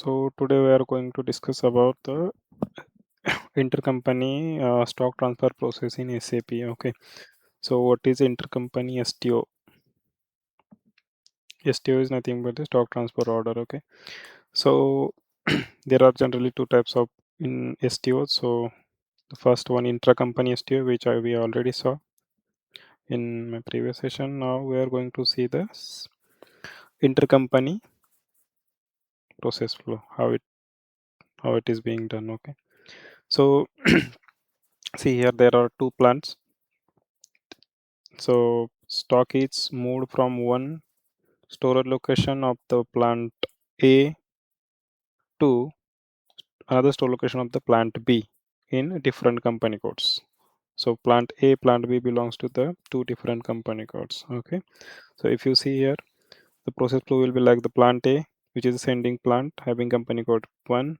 So today we are going to discuss about the intercompany stock transfer process in SAP. Okay, so what is intercompany STO? STO is nothing but the stock transfer order. Okay, so there are generally two types of in STO. So the first one, intracompany STO, which we already saw in my previous session. Now we are going to see the intercompany process flow, how it is being done. Okay, so see here there are two plants. So stock is moved from one storage location of the plant A to another store location of the plant B in different company codes. So plant A, plant B belongs to the two different company codes. Okay. So if you see here, the process flow will be like the plant A, which is a sending plant having company code 1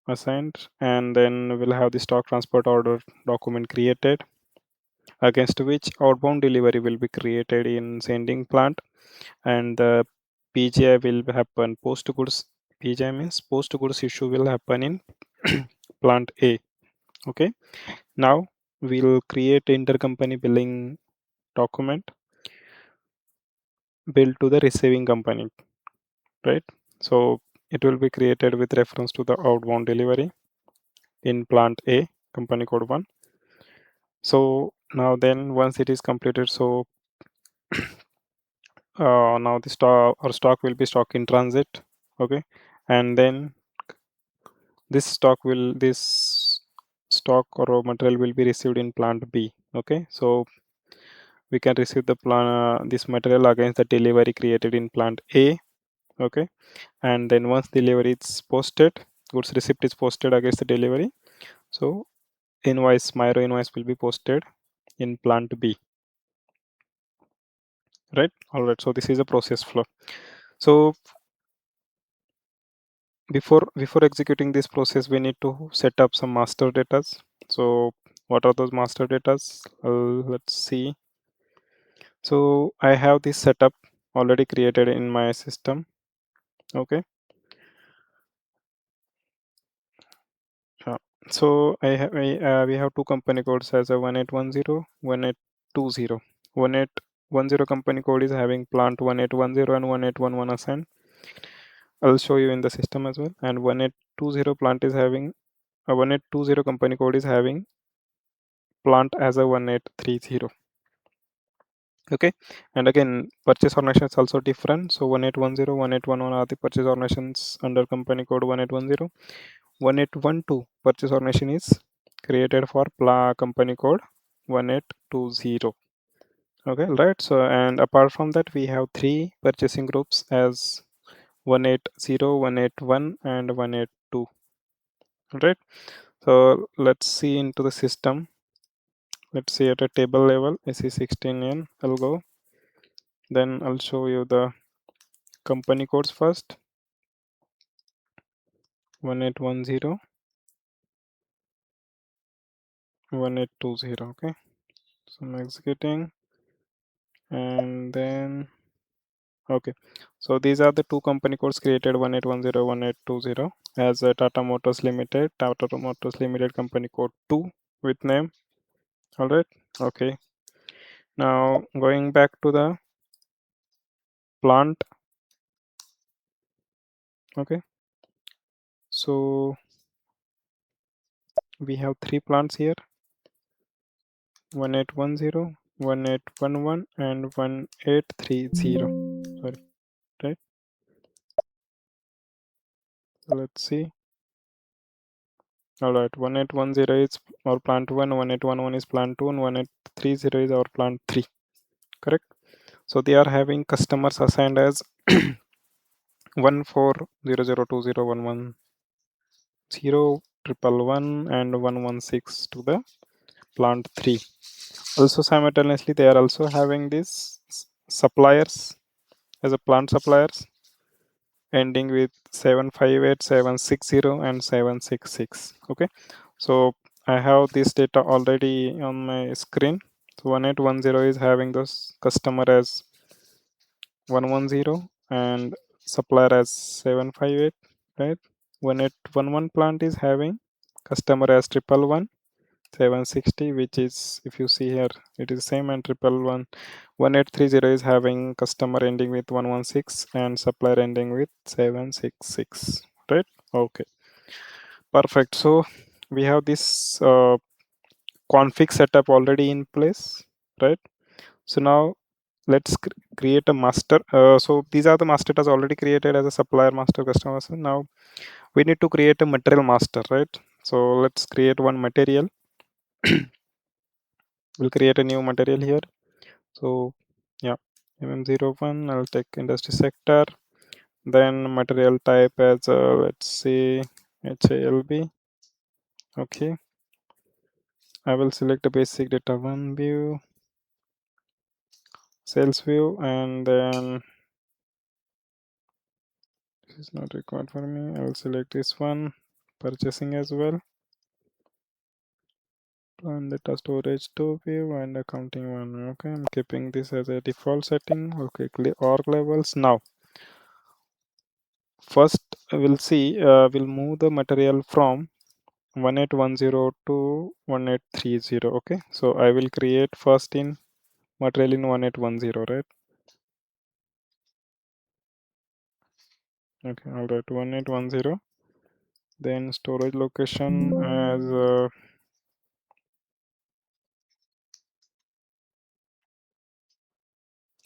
assigned, and then we'll have the stock transport order document created, against which outbound delivery will be created in sending plant, and the PGI will happen post goods. PGI means post goods issue will happen in plant A. Okay, now we'll create intercompany billing document billed to the receiving company, right? So it will be created with reference to the outbound delivery in plant A, company code 1. So now then once it is completed, so now the stock will be stock in transit. Okay, and then this stock or raw material will be received in plant B. Okay, so we can receive the this material against the delivery created in plant A. Okay, and then once delivery is posted, goods receipt is posted against the delivery, so MIRO invoice will be posted in plant B, right? All right, so this is a process flow. So before executing this process, we need to set up some master datas. So what are those master datas? Let's see. So I have this setup already created in my system. Okay, so we have two company codes as a 1810, 1820. 1810 company code is having plant 1810 and 1811 assigned. I'll show you in the system as well. And 1820 plant is having a 1820 company code is having plant as a 1830. Okay, and again purchase organization is also different. So 1810, 1811 are the purchase organizations under company code 1810. 1812 purchase organization is created for company code 1820. Okay, right? So and apart from that, we have three purchasing groups as 180, 181 and 182. Right, so let's see into the system. Let's see at a table level SE16N. I'll go, then I'll show you the company codes first. 1810, 1820. Okay, so I'm executing, and then okay, so these are the two company codes created, 1810, 1820 as a Tata Motors Limited company code 2 with name. All right, okay, now going back to the plant. Okay, so we have three plants here, 1810, 1811 and 1830. Sorry, right, so let's see. All right, 1810 is our plant 1, 1811 is plant 2, and 1830 is our plant 3. Correct. So they are having customers assigned as 1400201110 and 116 to the plant 3. Also simultaneously they are also having these suppliers as a plant suppliers ending with 758, 760 and 766. Okay, so I have this data already on my screen. So 1810 is having those customer as 110 and supplier as 758, right? 1811 plant is having customer as 111 760, which is, if you see here, it is same, and 111 1830 is having customer ending with 116 and supplier ending with 766, right? Okay, perfect. So we have this config setup already in place, right? So now let's create a master. So these are the master tasks already created as a supplier master, customer master. Now we need to create a material master, right? So let's create one material. We'll create a new material here. So yeah, mm01, I'll take industry sector, then material type as let's say HALB. Okay, I will select the basic data one view, sales view, and then this is not required for me. I will select this one, purchasing as well, and data storage two view and accounting one. Okay, I'm keeping this as a default setting. Okay, click org levels. Now first we'll see, we'll move the material from 1810 to 1830. Okay, so I will create first in material in 1810, right? Okay, all right, 1810. Then storage location as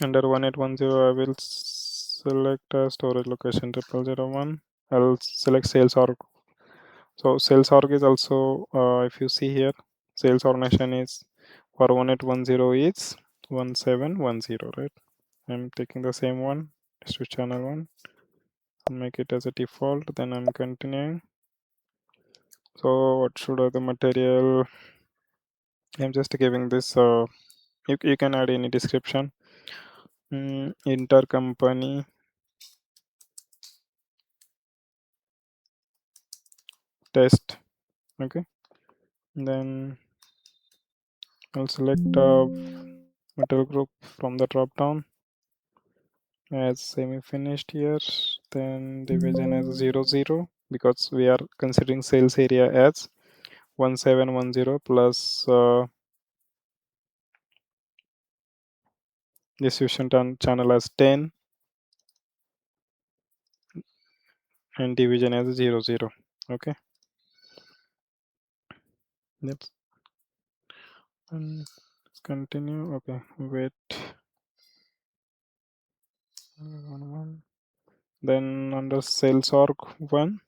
under 1810, I will select storage location 0001. I'll select sales org. So sales org is also, if you see here, sales organization is for 1810 is 1710, right? I'm taking the same one, switch channel one, make it as a default, then I'm continuing. So what should the material, I'm just giving this, you can add any description. Intercompany test. Okay, then I'll select material group from the drop down as semi-finished here, then division as 00 because we are considering sales area as 1710 plus distribution channel as 10 and division as 00. Okay, let's continue. Okay, wait, then under sales org 1,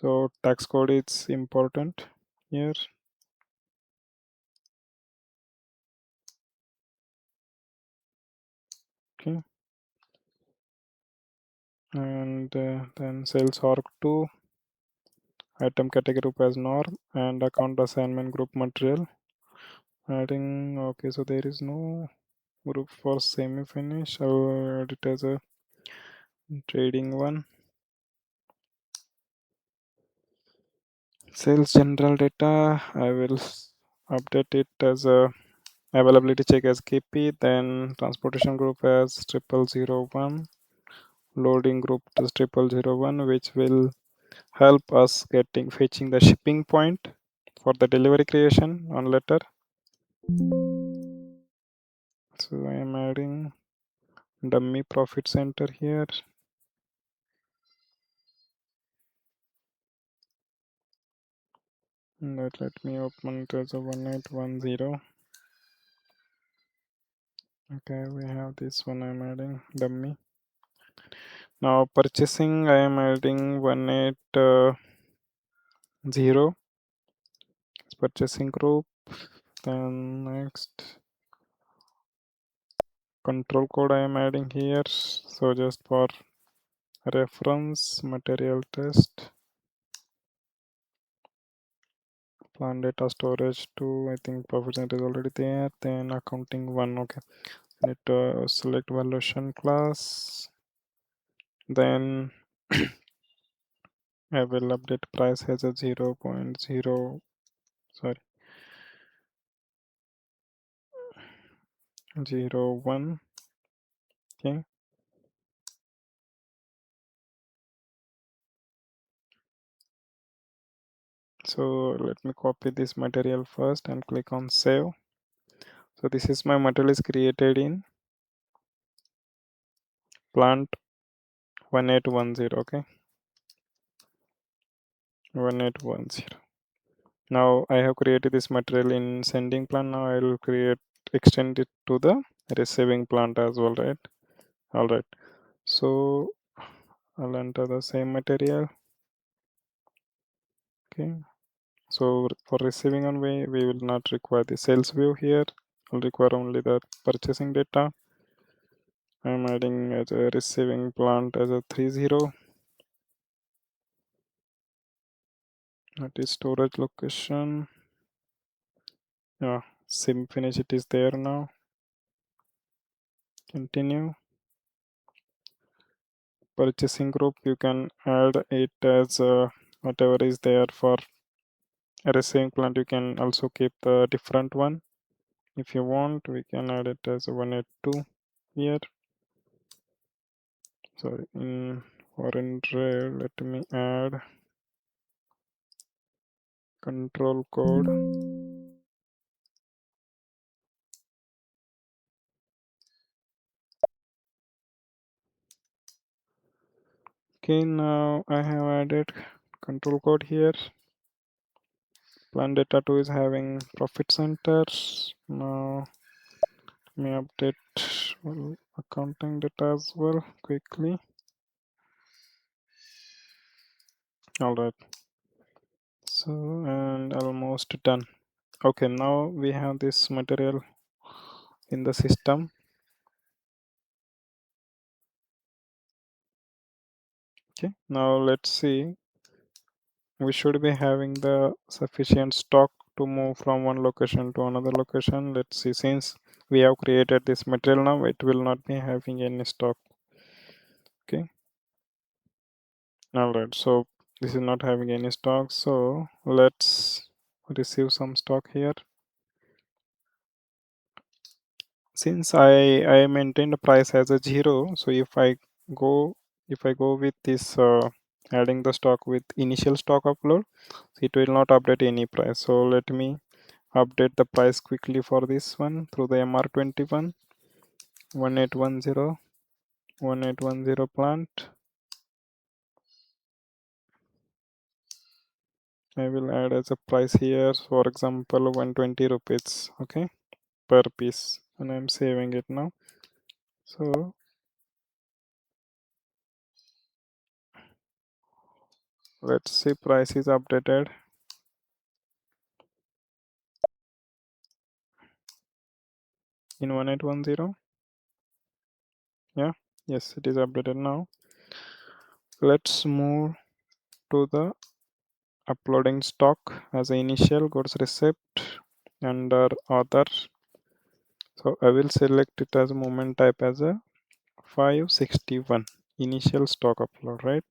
so tax code is important here. Okay, and then sales org 2, item category group as norm and account assignment group material adding. Okay, so there is no group for semi finish. I'll add it as a trading one. Sales general data, I will update it as a availability check as KP, then transportation group as 0001, loading group as 0001, which will help us getting fetching the shipping point for the delivery creation on letter. So I am adding dummy profit center here. Let me open it as a 1810. Okay, we have this one. I'm adding dummy. Now purchasing, I am adding 180 purchasing group. Then next control code I am adding here. So just for reference, material test, plan data storage 2. I think profit center is already there. Then accounting 1. Okay, need to select valuation class. Then I will update price as a 0.0, sorry, 01. Okay, So let me copy this material first and click on save. So this is my material is created in plant 1810. Okay, 1810. Now I have created this material in sending plant. Now I will extend it to the receiving plant as well, right? All right, so I'll enter the same material. Okay, so for receiving on we will not require the sales view here. I'll require only the purchasing data. I'm adding as a receiving plant as a 30. That is storage location. Yeah, sim finish it is there now. Continue. Purchasing group, you can add it as whatever is there for a receiving plant. You can also keep the different one if you want. We can add it as 182 here. So in foreign trade, let me add control code. Okay, now I have added control code here. Plan data 2 is having profit centers. Now let me update accounting data as well quickly. All right, so and almost done. Okay, now we have this material in the system. Okay, now let's see, we should be having the sufficient stock to move from one location to another location. Let's see, since we have created this material now, it will not be having any stock. Okay, all right, so this is not having any stock, so let's receive some stock here. Since I maintained the price as a 0, so go if I go with this adding the stock with initial stock upload, it will not update any price. So let me update the price quickly for this one through the MR21 1810 1810 plant. I will add as a price here, for example 120 rupees, okay, per piece, and I'm saving it now. So let's see, price is updated in 1810. Yeah, yes, it is updated now. Let's move to the uploading stock as an initial goods receipt under other. So I will select it as a movement type as a 561 initial stock upload, right?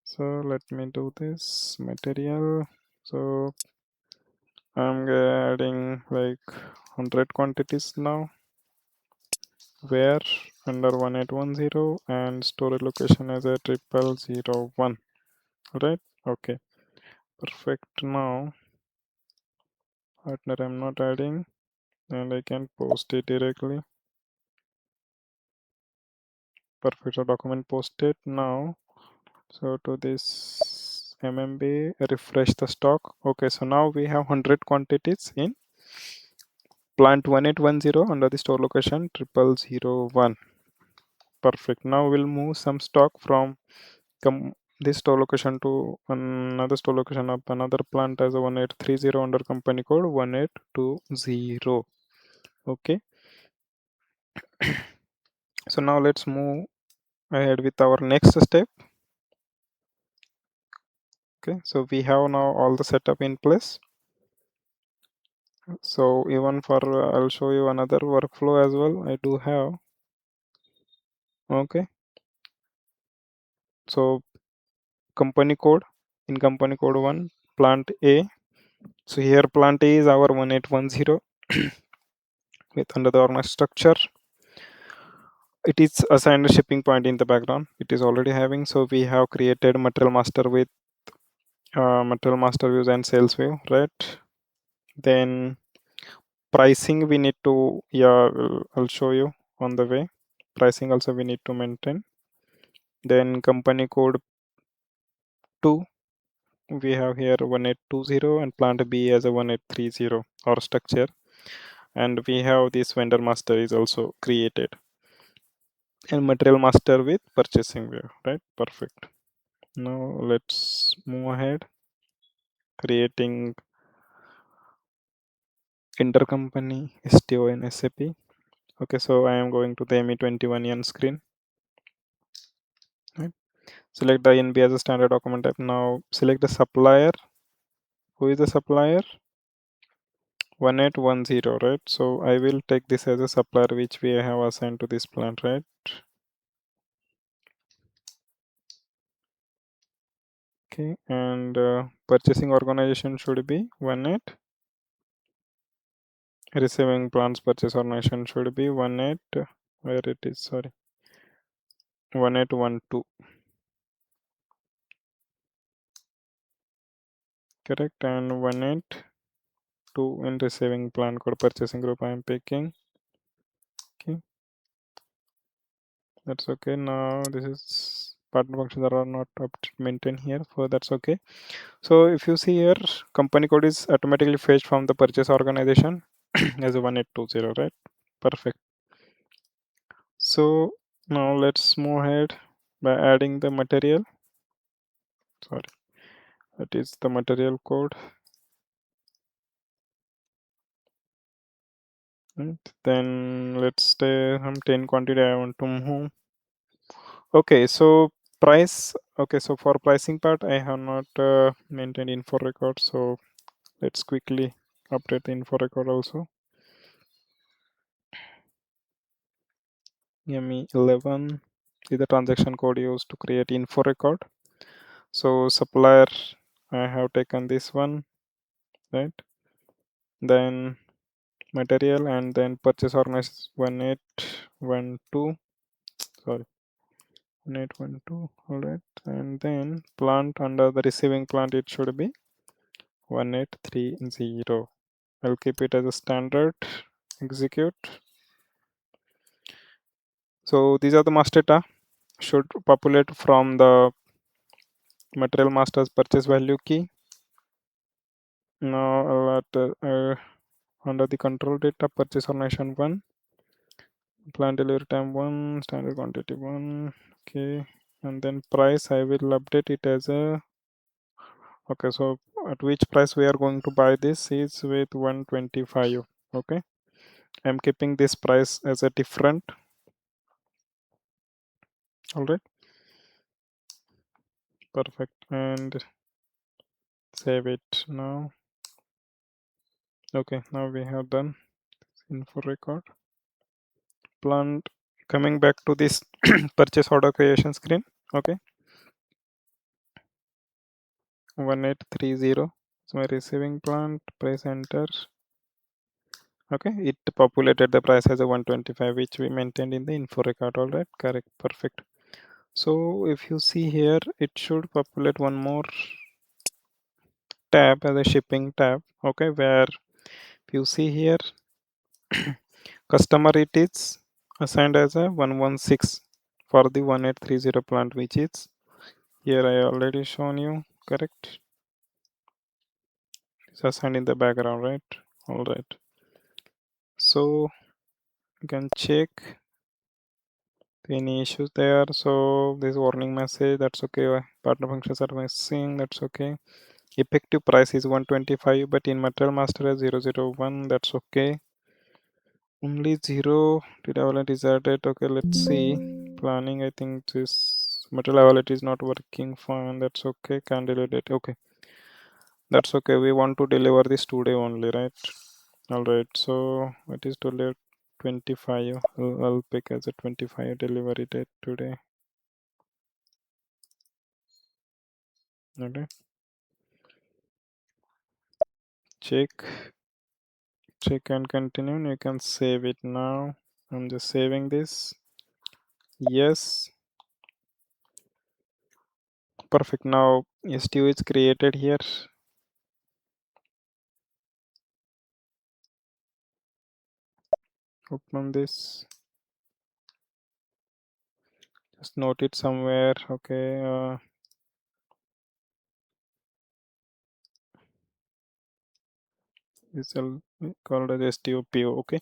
So let me do this material. So I'm adding like 100 quantities now, where under 1810 and storage location as a 0001, right? Okay, perfect. Now partner I'm not adding, and I can post it directly. Perfect, so document posted now. So to this MMB, refresh the stock. Okay, so now we have 100 quantities in plant 1810 under the store location 0001. Perfect. Now we'll move some stock from this store location to another store location of another plant as a 1830 under company code 1820. Okay, so now let's move ahead with our next step. Okay, so we have now all the setup in place. So even for I'll show you another workflow as well I do have. Okay, so company code, in company code 1 plant A. So here plant A is our 1810 with under the organized structure. It is assigned a shipping point in the background, it is already having. So we have created material master with material master views and sales view, right? Then pricing we need to, yeah, I'll show you on the way. Pricing also we need to maintain. Then company code 2, we have here 1820 and plant B as a 1830 or structure, and we have this vendor master is also created, and material master with purchasing view, right? Perfect. Now let's move ahead, creating intercompany STO in SAP. Okay, so I am going to the ME21N screen, right? Select the INB as a standard document type. Now select the supplier. Who is the supplier? 1810, right? So I will take this as a supplier which we have assigned to this plant, right? Okay, and purchasing organization should be 18. Receiving plants purchase organization should be 18. Where it is? Sorry, 1812. Correct, and 182 in receiving plant code purchasing group I am picking. Okay, that's okay. Now this is partner functions that are not maintained here, so that's okay. So if you see here, company code is automatically fetched from the purchase organization as a 1820, right? Perfect. So now let's move ahead by adding the material. Sorry, that is the material code. Right. Then let's say some 10 quantity I want to move. Okay, so price. Okay, so for pricing part, I have not maintained info record. So let's quickly update the info record also. ME11 is the transaction code used to create info record. So supplier, I have taken this one, right? Then material, and then purchase organized 1812. Sorry, 1812. All right, and then plant under the receiving plant, it should be 1830. I'll keep it as a standard. Execute. So these are the master data should populate from the material master's purchase value key. Now under the control data, purchase organization 1, plant delivery time 1, standard quantity 1. Okay, and then price I will update it as a, okay, so at which price we are going to buy this is with 125. Okay, I'm keeping this price as a different. All right, perfect, and save it now. Okay, now we have done info record. Plant, coming back to this purchase order creation screen. Okay, 1830 is my receiving plant. Price enter. Okay, it populated the price as a 125, which we maintained in the info record. All right, correct, perfect. So if you see here, it should populate one more tab as a shipping tab. Okay, where you see here customer, it is assigned as a 116 for the 1830 plant, which is here I already shown you. Correct, it's assigned in the background, right? All right, so you can check any issues there. So this warning message, that's okay. Partner functions are missing, that's okay. Effective price is 125, but in material master as 001, that's okay. Only 0 did availability is added. Okay, let's see. Planning, I think this material availability is not working fine. That's okay. Can delete it. Okay, that's okay. We want to deliver this today only, right? All right, so it is to 25. I'll pick as a 25 delivery date today. Okay, check and continue. You can save it now. I'm just saving this. Yes, Perfect. Now STO is created here. Open this. Just note it somewhere. Okay. This will be called as STO PO. Okay.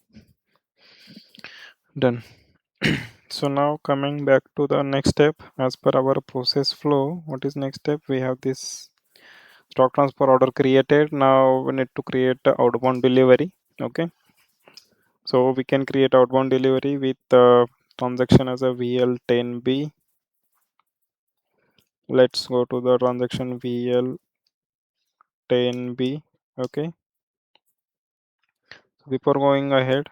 Done. So now coming back to the next step, as per our process flow, what is next step? We have this stock transfer order created. Now we need to create the outbound delivery. Okay. So we can create outbound delivery with transaction as a VL10B. Let's go to the transaction VL10B. Okay. So before going ahead,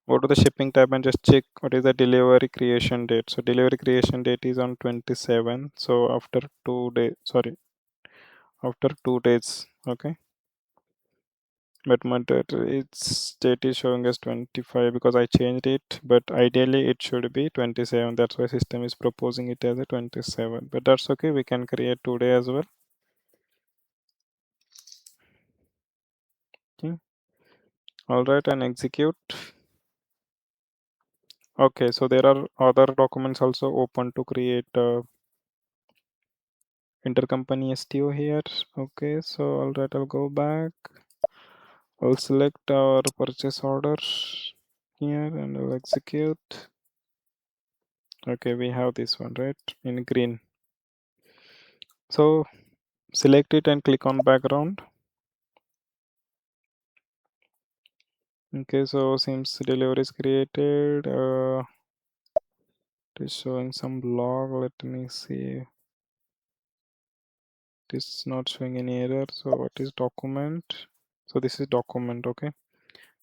go to the shipping tab and just check what is the delivery creation date. So delivery creation date is on 27. So after 2 days, sorry, after 2 days. Okay. But my its date is showing as 25 because I changed it, but ideally it should be 27. That's why system is proposing it as a 27, but that's okay. We can create today as well. Okay. All right, and execute. Okay, so there are other documents also open to create intercompany STO here. Okay, so all right, I'll go back. I'll select our purchase order here and I'll execute. Okay, we have this one right in green. So select it and click on background. Okay, so since delivery is created, it is showing some log. Let me see. It is not showing any error. So what is document? So this is document. Okay,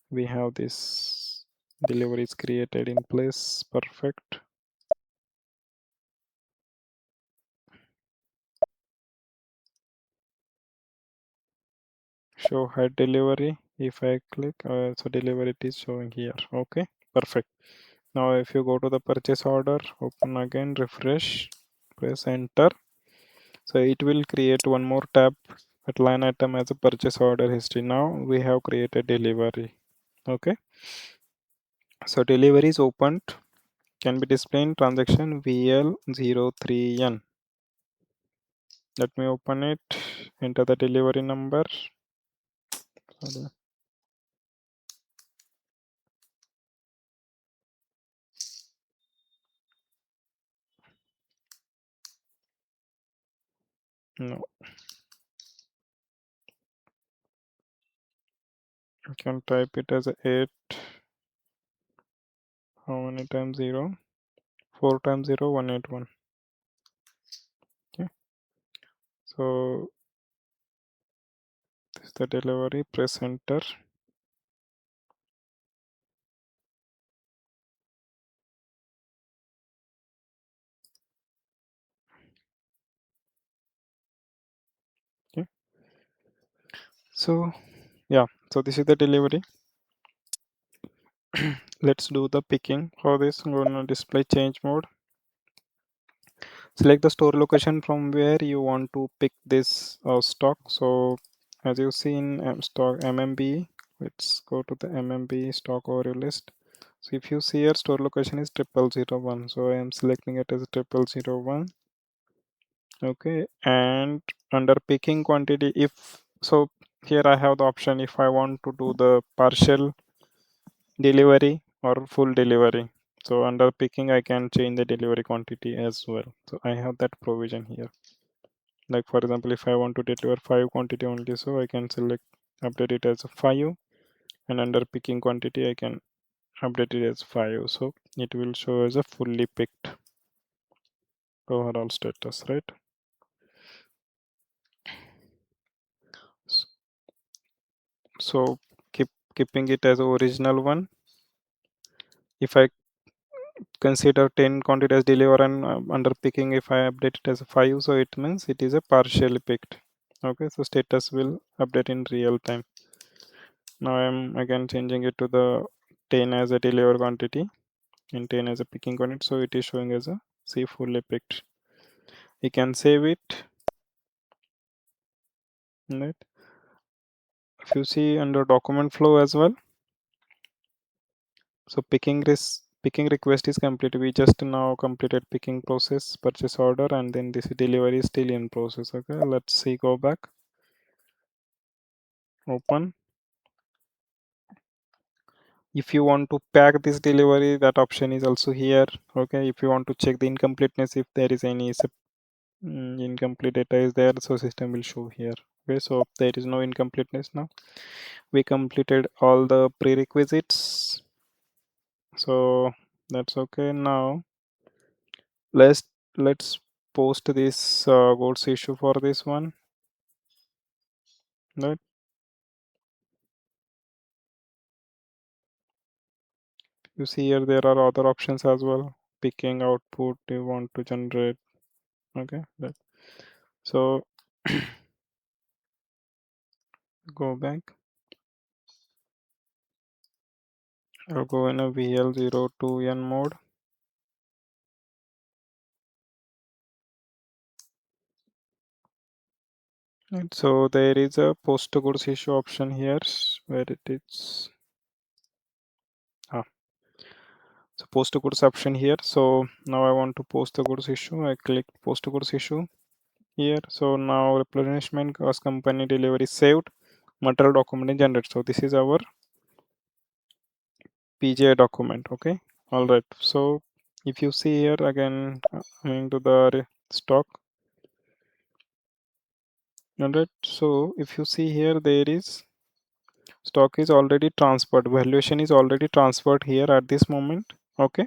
we have this delivery is created in place. Perfect. Show hide delivery. If I click, so delivery it is showing here. Okay, perfect. Now if you go to the purchase order, open again, refresh, press enter. So it will create one more tab at line item as a purchase order history. Now we have created delivery. Okay, so delivery is opened, can be displayed in transaction VL03N. Let me open it, enter the delivery number. Sorry. No, you can type it as a 8. How many times 0? 4 times 0, 181. Okay, so this is the delivery. Press enter. Okay, so yeah, so this is the delivery. Let's do the picking for this. I'm gonna display change mode. Select the store location from where you want to pick this stock. So as you see in stock MMB, let's go to the MMB stock overview list. So if you see here, store location is 0001. So I am selecting it as 0001. Okay, and under picking quantity, if so, here I have the option if I want to do the partial delivery or full delivery. So under picking I can change the delivery quantity as well. So I have that provision here. Like for example, if I want to deliver 5 quantity only, so I can select update it as a 5, and under picking quantity I can update it as 5. So it will show as a fully picked overall status, right? So keeping it as original one. If I consider 10 quantity as deliver and under picking if I update it as a 5, so it means it is a partially picked. Okay, so status will update in real time. Now I'm again changing it to the 10 as a deliver quantity and 10 as a picking quantity, so it is showing as a C fully picked. You can save it. Right. If you see under document flow as well, so picking request is complete. We just now completed picking process, purchase order, and then this delivery is still in process. Okay, let's see, go back, open. If you want to pack this delivery, that option is also here. Okay, if you want to check the incompleteness, if there is any incomplete data is there, so system will show here. Okay, so there is no incompleteness now. We completed all the prerequisites, so that's okay. Now let's post this goods issue for this one, right? You see here there are other options as well, picking output you want to generate. Okay, that, so go back. I'll go in a VL02N mode. Right, so there is a post goods issue option here where it is so post goods option here. So now I want to post the goods issue. I click post goods issue here. So now replenishment cost company delivery saved, material document is generated. So this is our PJ document. Okay, all right. So if you see here again, coming to the stock. All right, so if you see here, there is stock is already transferred, valuation is already transferred here at this moment. Okay,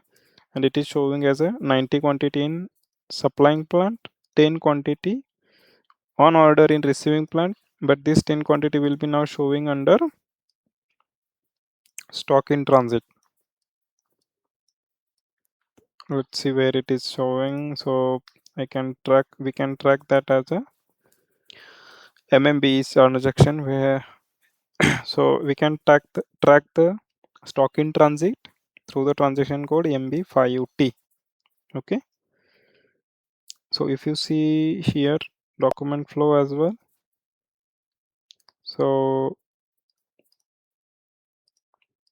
and it is showing as a 90 quantity in supplying plant, 10 quantity on order in receiving plant, but this 10 quantity will be now showing under stock in transit. Let's see where it is showing. So we can track that as a MMB transaction where so we can track the stock in transit through the transaction code MB5T. Okay, so if you see here document flow as well, so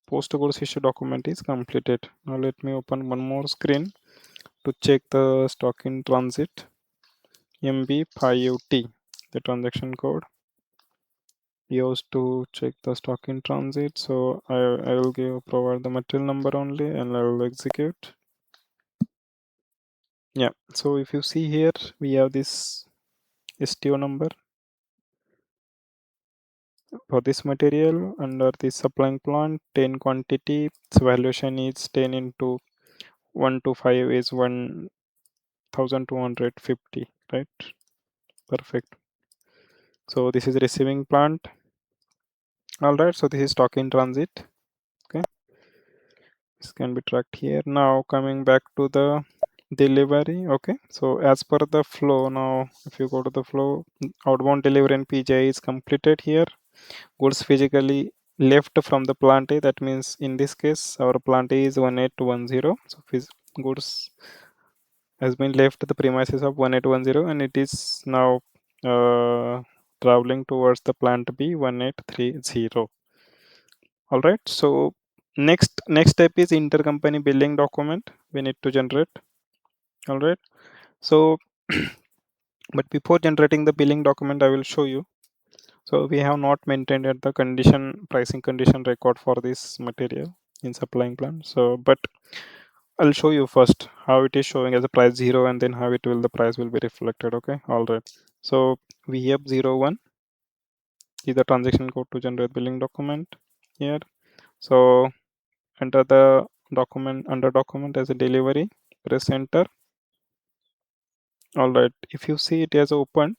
post goods issue document is completed. Now let me open one more screen to check the stock in transit MB5T, the transaction code used to check the stock in transit. So I will provide the material number only and I will execute. Yeah, so if you see here we have this STO number for this material under the supplying plant, 10 quantity, its valuation is 10 into 1 to 5 is 1250, right? Perfect. So this is receiving plant. All right, so this is stock in transit. Okay, this can be tracked here. Now coming back to the delivery. Okay, so as per the flow, now if you go to the flow, outbound delivery and PJ is completed here. Goods physically left from the plant A, that means in this case our plant A is 1810. So goods has been left the premises of 1810 and it is now traveling towards the plant B 1830. All right, so next step is intercompany billing document we need to generate. All right, so but before generating the billing document I will show you. So we have not maintained at the pricing condition record for this material in supplying plan. So but I'll show you first how it is showing as a price 0 and then how the price will be reflected. Okay, all right. So we have 01 is the transaction code to generate billing document here. So enter the document under document as a delivery, press enter. All right, if you see it has opened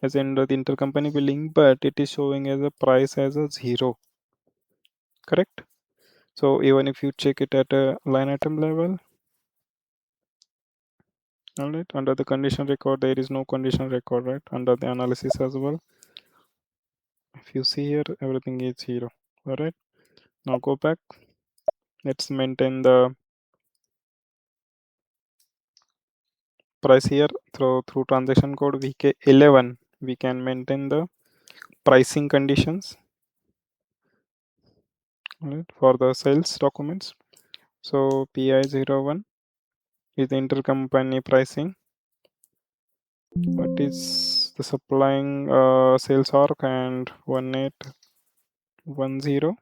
as under the intercompany billing, but it is showing as a price as a 0, correct? So even if you check it at a line item level, all right, under the condition record there is no condition record, right? Under the analysis as well, if you see here everything is 0. All right, now go back. Let's maintain the price here through transaction code VK11 we can maintain the pricing conditions, right, for the sales documents. So PI01 is the intercompany pricing. What is the supplying sales arc and 1810.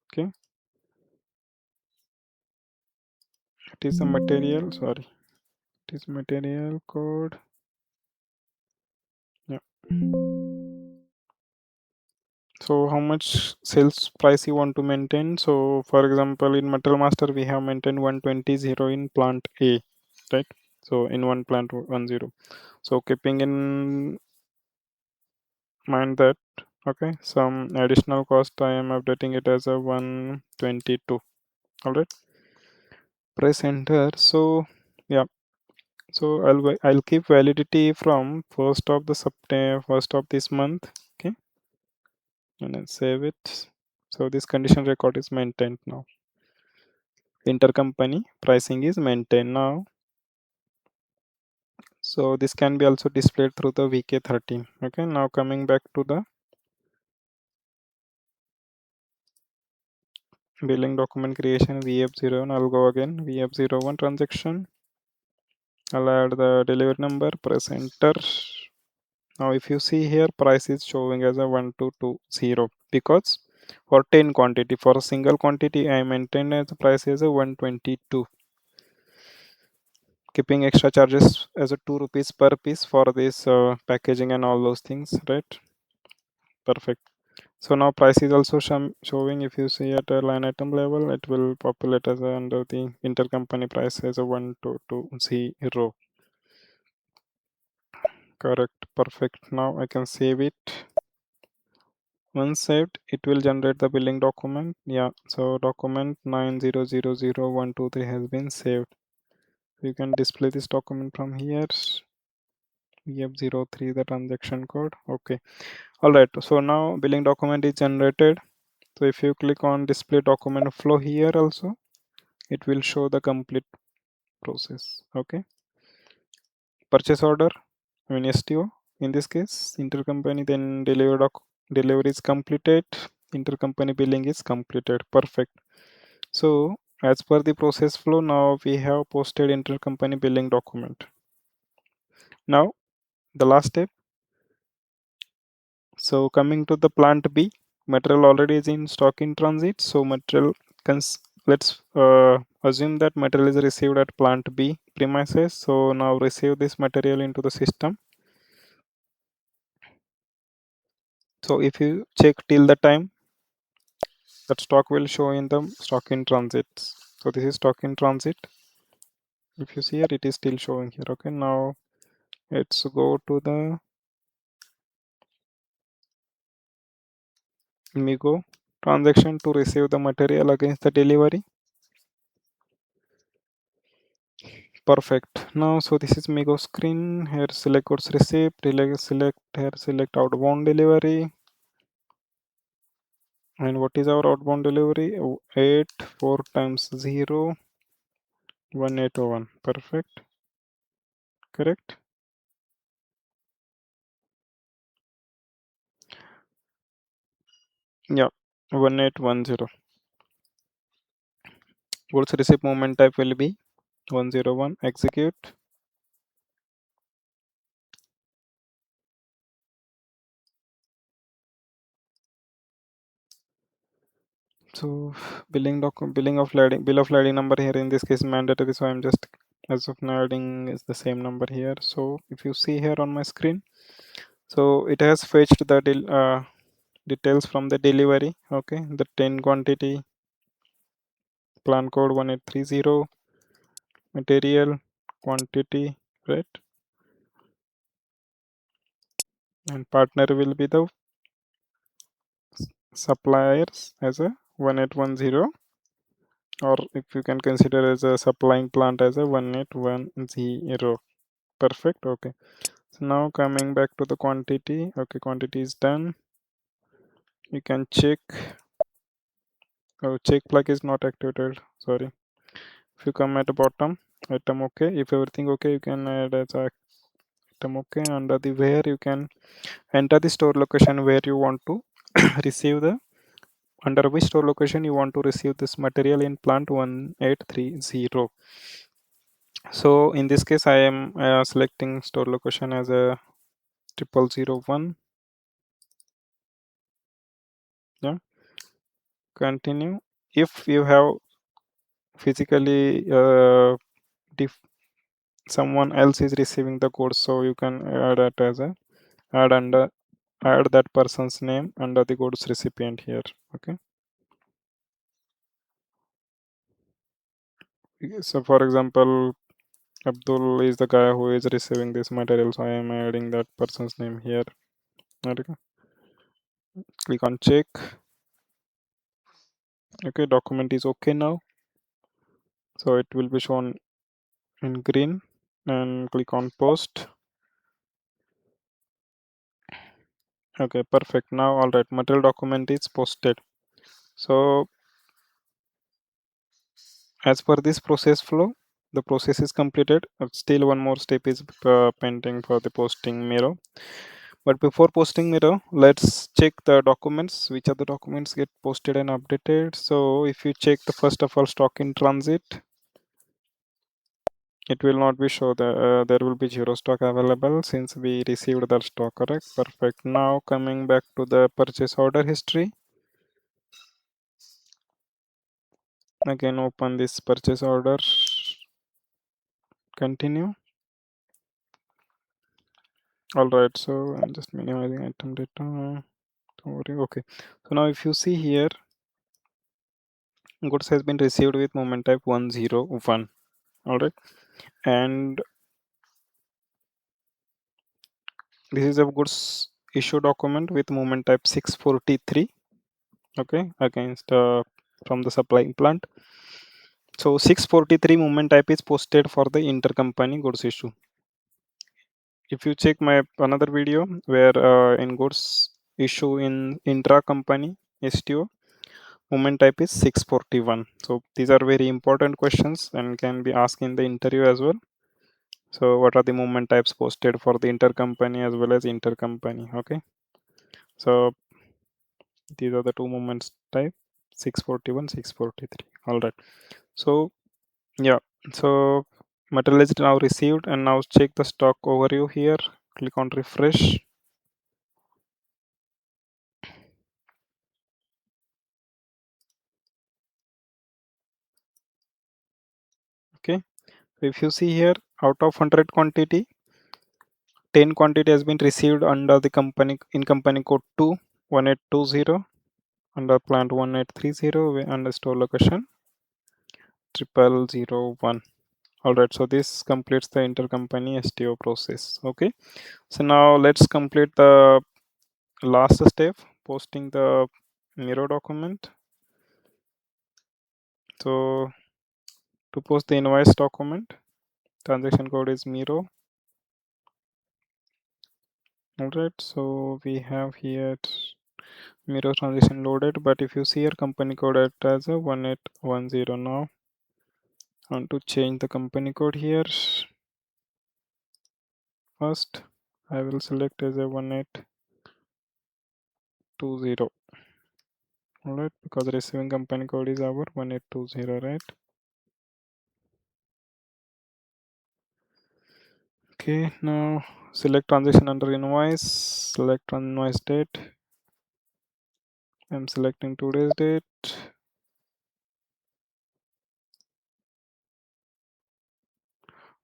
Okay, it is the material, sorry, it is material code. Yeah. So how much sales price you want to maintain? So for example, in material master we have maintained 120 in plant A, right? So in one plant 10. So keeping in mind that, okay, some additional cost I am updating it as a 122. All right, press enter. So yeah, so I'll keep validity from first of the September, first of this month. Okay, and then save it. So this condition record is maintained now. Intercompany pricing is maintained now. So this can be also displayed through the VK13. Okay, now coming back to the billing document creation VF01. I'll go again, VF01 transaction. I'll add the delivery number, press enter. Now if you see here, price is showing as a 1220 because for 10 quantity, for a single quantity I maintained as the price is a 122, keeping extra charges as a 2 rupees per piece for this packaging and all those things, right? Perfect. So now price is also showing. If you see at a line item level, it will populate as under the intercompany price as a 1220. Correct. Perfect. Now I can save it. Once saved, it will generate the billing document. Yeah, so document 9000123 has been saved. You can display this document from here. VF03, the transaction code. Okay. All right. So now billing document is generated. So if you click on display document flow here also, it will show the complete process. Okay. Purchase order, I mean STO. In this case, intercompany, then delivery is completed. Intercompany billing is completed. Perfect. So as per the process flow, now we have posted intercompany billing document. Now the last step. So coming to the plant B, material already is in stock in transit. So material, let's assume that material is received at plant B premises. So now receive this material into the system. So if you check till the time, that stock will show in the stock in transit. So this is stock in transit. If you see here, it is still showing here. Okay, now let's go to the MIRO transaction to receive the material against the delivery. Perfect. Now so this is MIRO screen. Here select goods receipt, select here, select outbound delivery. And what is our outbound delivery? 8 4 times 0 1801. Perfect. Correct. Yeah, 1810. Goods receipt movement type will be 101. Execute. So billing of lading, bill of lading number here in this case mandatory. So I'm just as of now adding is the same number here. So if you see here on my screen, so it has fetched the details from the delivery. Okay, the 10 quantity, plan code 1830, material quantity, right? And partner will be the suppliers as a 1810, or if you can consider as a supplying plant as a 1810. Perfect. Okay, so now coming back to the quantity. Okay, quantity is done. You can check. Oh, check plug is not activated, sorry. If you come at the bottom, item okay. If everything okay, you can add as a item okay. Under the where, you can enter the store location where you want to receive the, under which store location you want to receive this material in plant 1830. So in this case, I am selecting store location as a 0001. Yeah, continue. If you have physically someone else is receiving the code, so you can add it as a add under, add that person's name under the goods recipient here. Okay, so for example, Abdul is the guy who is receiving this material, so I am adding that person's name here. Okay, click on check. Okay, document is okay now, so it will be shown in green, and click on post. Okay, perfect. Now all right, material document is posted. So as per this process flow, the process is completed. Still one more step is pending for the posting MIRO. But before posting MIRO, let's check the documents, which are the documents get posted and updated. So if you check the first of all stock in transit, it will not be show the there will be zero stock available since we received that stock. Correct, perfect. Now coming back to the purchase order history, again open this purchase order, continue. All right, so I'm just minimizing item data. Don't worry. Okay, so now if you see here, goods has been received with moment type 101. All right, and this is a goods issue document with moment type 643. Okay, against from the supplying plant. So 643 moment type is posted for the intercompany goods issue. If you check my another video where in goods issue in intra-company STO, moment type is 641. So these are very important questions and can be asked in the interview as well. So what are the moment types posted for the intercompany as well as intercompany? Okay, so these are the two moments type, 641, 643. All right, so yeah, so material is now received, and now check the stock overview here. Click on refresh. Okay, if you see here, out of 100 quantity, 10 quantity has been received under the company in company code 2 1820, under plant 1830, under store location 0001. All right, so this completes the intercompany STO process. Okay, so now let's complete the last step, posting the MIRO document. So to post the invoice document, transaction code is MIRO. All right, so we have here MIRO transaction loaded, but if you see your company code as a 1810 now, I want to change the company code here. First, I will select as a 1820. All right, because receiving company code is our 1820, right? Okay, now select transaction under invoice, select invoice date. I'm selecting today's date.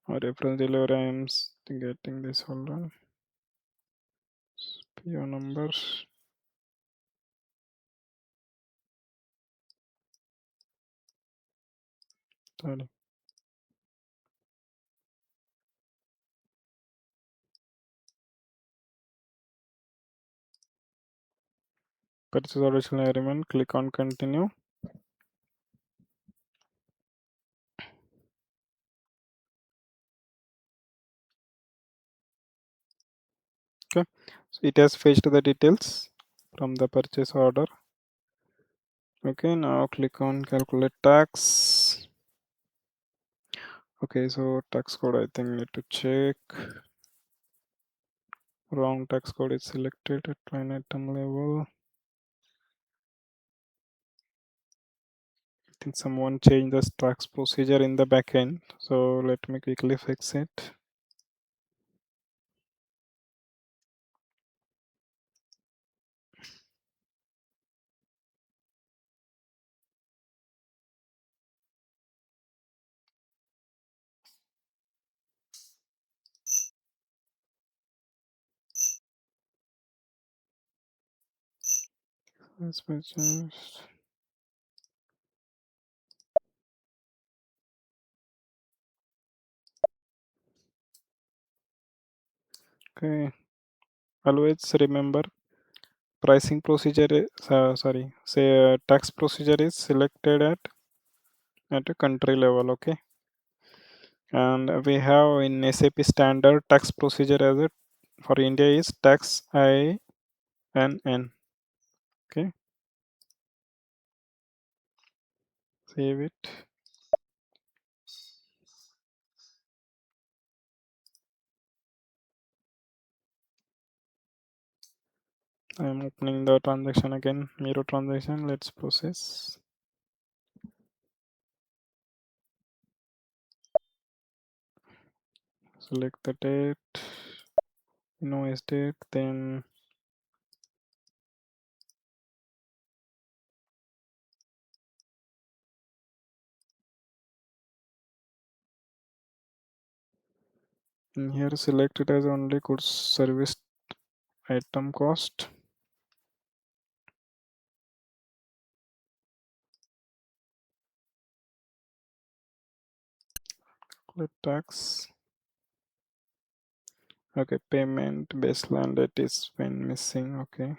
Or reference delivery, I'm getting this. Hold on. PO number. Sorry. Purchase order shall remain. Click on continue. Okay, so it has fetched the details from the purchase order. Okay, now click on calculate tax. Okay, so tax code, I think need to check. Wrong tax code is selected at line item level. I think someone changed the tax procedure in the backend. So let me quickly fix it. Let's just. Okay. Always remember pricing procedure say tax procedure is selected at a country level. Okay, and we have in SAP standard tax procedure as it for India is tax INN. Okay, save it. I am opening the transaction again, MIRO transaction. Let's process. Select the date, invoice date, then in here select it as only goods service item cost. Calculate tax. Okay, payment baseline that is when missing. Okay.